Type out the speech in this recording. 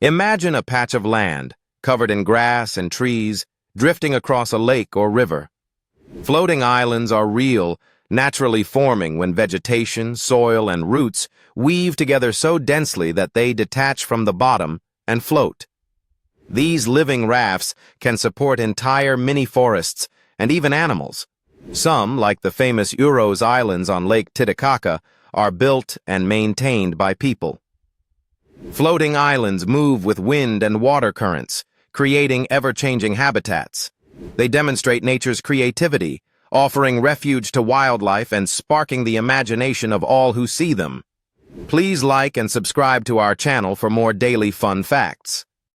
Imagine a patch of land, covered in grass and trees, drifting across a lake or river. Floating islands are real, naturally forming when vegetation, soil, and roots weave together so densely that they detach from the bottom and float. These living rafts can support entire mini-forests and even animals. Some, like the famous Uros Islands on Lake Titicaca, are built and maintained by people. Floating islands move with wind and water currents, creating ever-changing habitats. They demonstrate nature's creativity, offering refuge to wildlife and sparking the imagination of all who see them. Please like and subscribe to our channel for more daily fun facts.